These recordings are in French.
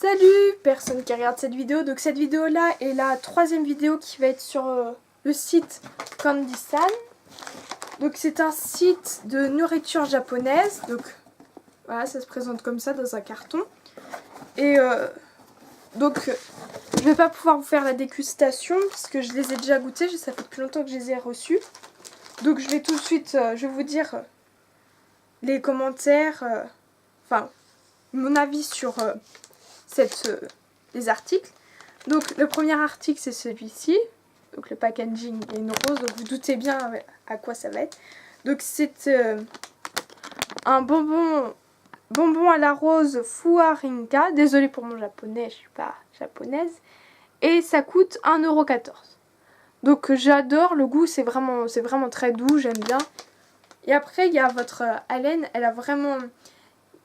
Salut personne qui regarde cette vidéo. Donc cette vidéo là est la troisième vidéo qui va être sur le site Candysan. Donc c'est un site de nourriture japonaise. Donc voilà, ça se présente comme ça dans un carton. Et donc je vais pas pouvoir vous faire la dégustation parce que je les ai déjà goûtés. Ça fait depuis longtemps que je les ai reçus. Donc je vais tout de suite, je vais vous dire les commentaires, enfin mon avis sur les articles. Donc le premier article c'est celui-ci. Donc le packaging est une rose, donc vous doutez bien à quoi ça va être. Donc c'est un bonbon à la rose Fuarinka. Désolée pour mon japonais, je suis pas japonaise. Et ça coûte 1,14 €. Donc j'adore le goût, c'est vraiment très doux, j'aime bien. Et après il y a votre haleine, elle a vraiment,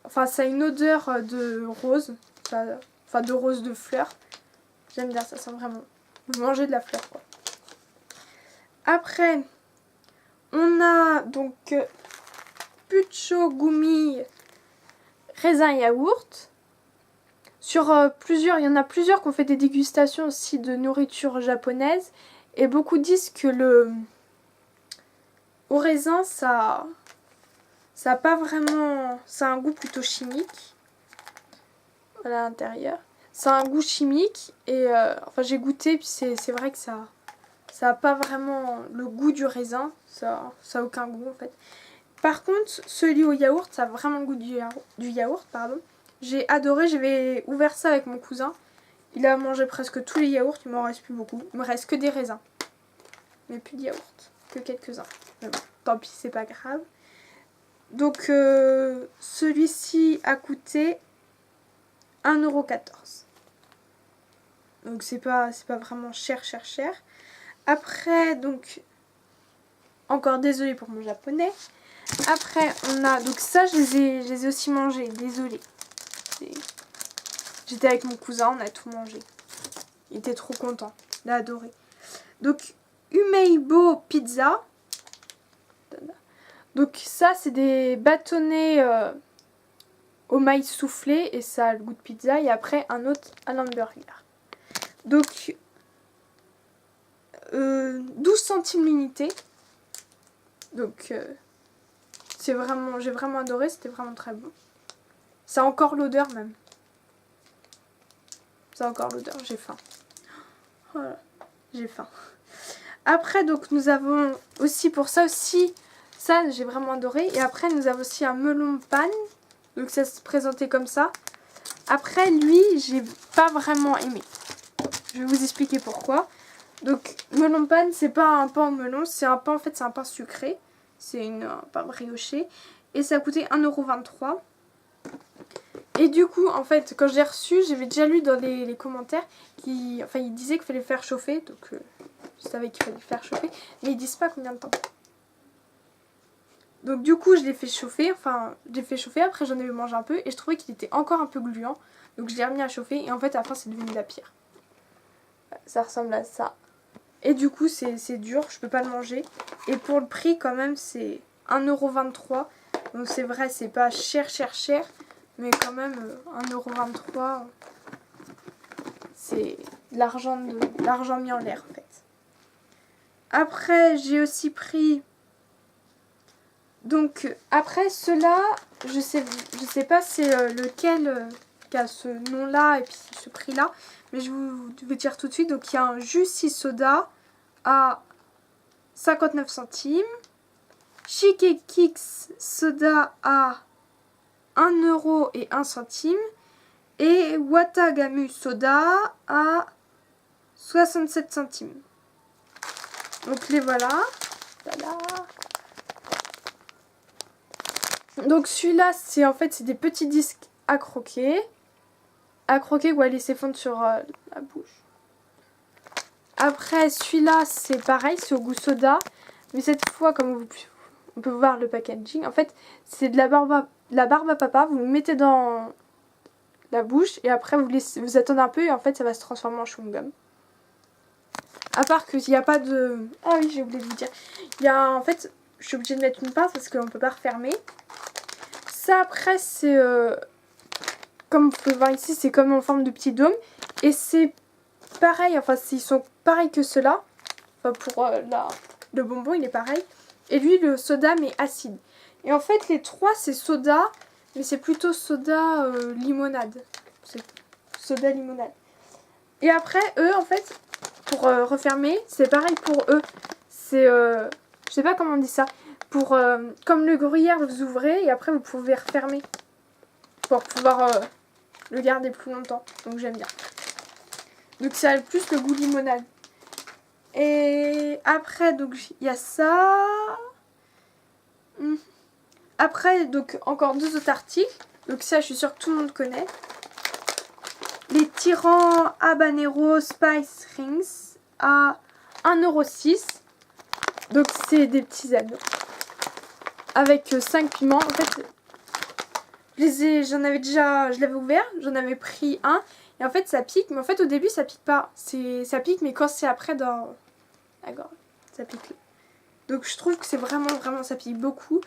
enfin ça a une odeur de rose, enfin de rose de fleurs. J'aime bien, ça sent vraiment, vous mangez de la fleur quoi. Après on a donc Pucho Gumi raisin yaourt. Sur plusieurs, il y en a plusieurs qui ont fait des dégustations aussi de nourriture japonaise. Et beaucoup disent que le au raisin, ça a pas vraiment, ça a un goût plutôt chimique. Voilà à l'intérieur. Ça a un goût chimique et enfin j'ai goûté puis c'est vrai que ça a pas vraiment le goût du raisin. Ça a aucun goût en fait. Par contre, celui au yaourt, ça a vraiment le goût du yaourt, pardon. J'ai adoré, j'avais ouvert ça avec mon cousin. Il a mangé presque tous les yaourts, il m'en reste plus beaucoup. Il me reste que des raisins. Mais plus de yaourt, que quelques-uns. Mais bon, tant pis, c'est pas grave. Donc celui-ci a coûté 1,14 €. Donc c'est pas vraiment cher. Après, donc, encore désolé pour mon japonais. Après, on a, donc ça, je les ai aussi mangés, désolé. J'étais avec mon cousin, on a tout mangé. Il était trop content, il a adoré. Donc, Umeibo Pizza. Donc ça, c'est des bâtonnets au maïs soufflé et ça a le goût de pizza. Et après, un autre à l'hamburger. Donc, 12 centimes l'unité. Donc, j'ai vraiment adoré, c'était vraiment très bon. Ça a encore l'odeur même. Ça a encore l'odeur, j'ai faim. Voilà, j'ai faim. Après, donc, nous avons aussi, pour ça aussi, ça j'ai vraiment adoré. Et après, nous avons aussi un melon pan. Donc, ça se présentait comme ça. Après, lui, j'ai pas vraiment aimé. Je vais vous expliquer pourquoi. Donc, melon pan, c'est pas un pain au melon, c'est un pain, en fait, c'est un pain sucré. C'est un pain brioché. Et ça a coûté 1,23 €. Et du coup, en fait, quand je l'ai reçu, j'avais déjà lu dans les commentaires ils disaient qu'il fallait faire chauffer. Donc, je savais qu'il fallait faire chauffer. Mais ils disent pas combien de temps. Donc, du coup, je l'ai fait chauffer. Après, j'en ai mangé un peu. Et je trouvais qu'il était encore un peu gluant. Donc, je l'ai remis à chauffer. Et en fait, à la fin, c'est devenu de la pierre. Ça ressemble à ça. Et du coup, c'est dur. Je peux pas le manger. Et pour le prix, quand même, c'est 1,23 €. Donc, c'est vrai, c'est pas cher. Mais quand même, 1,23 €, c'est de l'argent mis en l'air en fait. Après, j'ai aussi pris... Donc, après ceux-là, je sais pas c'est lequel qui a ce nom-là et puis ce prix-là. Mais je vous vais dire tout de suite. Donc, il y a un Juicy Soda à 59 centimes. Chic Kicks Soda à 1,01 €. Et Watagamu Soda à 67 centimes. Donc les voilà. Tada. Donc celui-là, c'est des petits disques à croquer. Ou à laisser fondre sur la bouche. Après celui-là, c'est pareil, c'est au goût soda. Mais cette fois, comme on peut voir le packaging, en fait, c'est de la barbe à papa. Vous le mettez dans la bouche et après vous attendez un peu et en fait ça va se transformer en chewing-gum. À part qu'il n'y a pas de... Ah oui, j'ai oublié de vous dire. Il y a en fait, je suis obligée de mettre une pince parce qu'on ne peut pas refermer. Ça après c'est comme vous pouvez voir ici, c'est comme en forme de petit dôme. Et c'est pareil, enfin ils sont pareils que ceux-là. Enfin pour le bonbon il est pareil. Et lui le soda mais acide. Et en fait les trois c'est soda, mais c'est plutôt soda limonade. C'est soda limonade. Et après eux en fait, pour refermer, c'est pareil pour eux. C'est, je sais pas comment on dit ça. Pour, comme le gruyère, vous ouvrez et après vous pouvez refermer. Pour pouvoir le garder plus longtemps. Donc j'aime bien. Donc ça a plus le goût limonade. Et après, donc il y a ça. Après, donc encore 2 autres articles. Donc ça, je suis sûre que tout le monde connaît. Les Tyrans Habanero Spice Rings à 1,06 €. Donc c'est des petits anneaux. Avec 5 piments. En fait, j'en avais déjà, je l'avais ouvert, j'en avais pris un. Et en fait ça pique, mais en fait au début ça pique pas. Ça pique, mais quand c'est après dans la gorge, ça pique. Donc je trouve que c'est vraiment, ça pique beaucoup.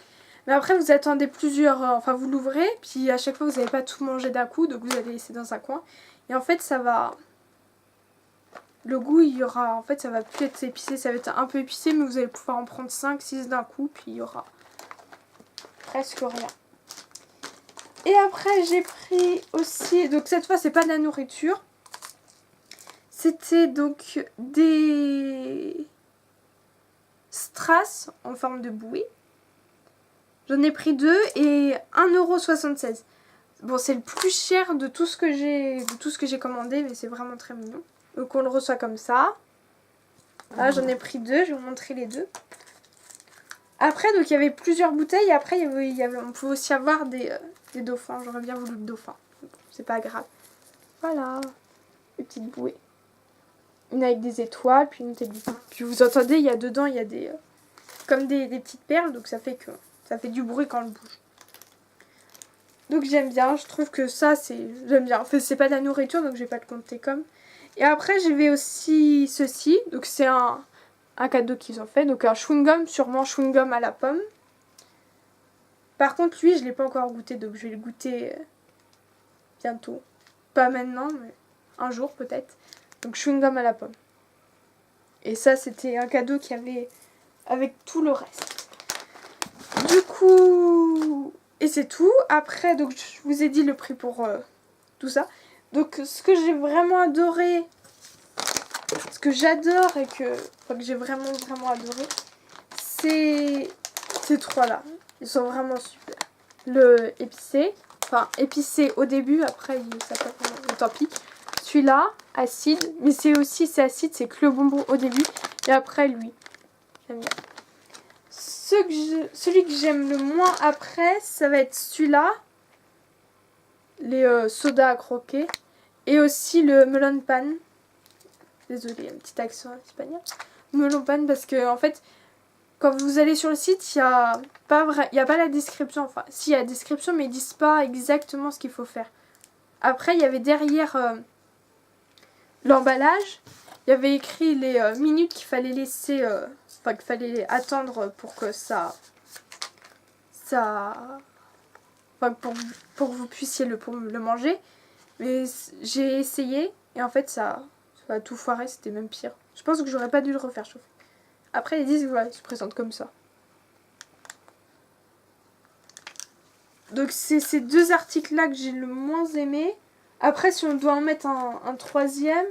Mais après vous attendez plusieurs, enfin vous l'ouvrez, puis à chaque fois vous n'allez pas tout manger d'un coup, donc vous allez laisser dans un coin. Et en fait ça va, le goût il y aura, en fait ça va plus être épicé, ça va être un peu épicé, mais vous allez pouvoir en prendre 5-6 d'un coup, puis il y aura presque rien. Et après j'ai pris aussi, donc cette fois c'est pas de la nourriture, c'était donc des strass en forme de bouée. J'en ai pris 2 et 1,76 €. Bon c'est le plus cher de tout ce que j'ai commandé, mais c'est vraiment très mignon. Donc on le reçoit comme ça. Là j'en ai pris 2, je vais vous montrer les 2. Après donc il y avait plusieurs bouteilles, et après on pouvait aussi avoir des dauphins, j'aurais bien voulu le dauphin, c'est pas grave. Voilà, les petites bouées. Une avec des étoiles, puis une tête. Puis vous entendez, il y a dedans, il y a des comme des petites perles, donc ça fait du bruit quand on le bouge. Donc j'aime bien, je trouve que ça j'aime bien. Enfin, c'est pas de la nourriture, donc je vais pas le compter comme. Et après j'avais aussi ceci, donc c'est un cadeau qu'ils ont fait, donc un chewing-gum, sûrement chewing-gum à la pomme. Par contre lui je l'ai pas encore goûté, donc je vais le goûter bientôt. Pas maintenant, mais un jour peut-être. Donc chewing-gum à la pomme. Et ça c'était un cadeau qu'il y avait avec tout le reste. Du coup, et c'est tout. Après donc je vous ai dit le prix pour tout ça. Donc ce que j'ai vraiment adoré, ce que j'adore et que j'ai vraiment adoré, c'est ces trois là. Ils sont vraiment super. Le épicé, enfin épicé au début, après ça peut vraiment, tant pis. Celui-là, acide, mais c'est acide, c'est que le bonbon au début et après lui. J'aime bien. Celui que j'aime le moins après, ça va être celui-là, les sodas à croquer, et aussi le melon pan. Désolée, un petit accent espagnol. Melon pan parce que en fait, quand vous allez sur le site, il n'y a pas la description. Enfin, si, il y a la description, mais ils disent pas exactement ce qu'il faut faire. Après, il y avait derrière l'emballage, il y avait écrit les minutes qu'il fallait laisser, qu'il fallait attendre pour que ça enfin, pour que vous puissiez le manger. Mais j'ai essayé et en fait ça a tout foiré, c'était même pire. Je pense que j'aurais pas dû le refaire chauffer. Après ils disent voilà, ils se présentent comme ça. Donc c'est ces 2 articles là que j'ai le moins aimé. Après si on doit en mettre un troisième,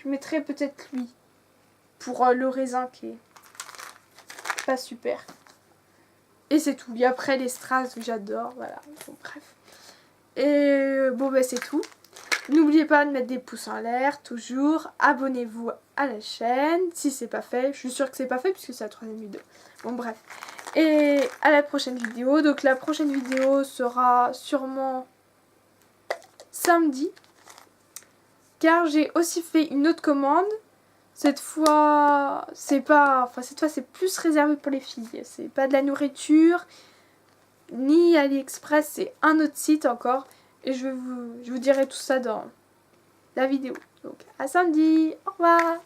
je mettrais peut-être lui. Pour le raisin qui est pas super. Et c'est tout. Et après les strass que j'adore, voilà. Bon, bref. Et bon bah c'est tout. N'oubliez pas de mettre des pouces en l'air, toujours. Abonnez-vous à la chaîne si c'est pas fait. Je suis sûre que c'est pas fait puisque c'est la 3e vidéo. Bon bref. Et à la prochaine vidéo. Donc la prochaine vidéo sera sûrement samedi. Car j'ai aussi fait une autre commande. Cette fois, c'est plus réservé pour les filles. C'est pas de la nourriture, ni AliExpress, c'est un autre site encore. Et je vous dirai tout ça dans la vidéo. Donc à samedi, au revoir.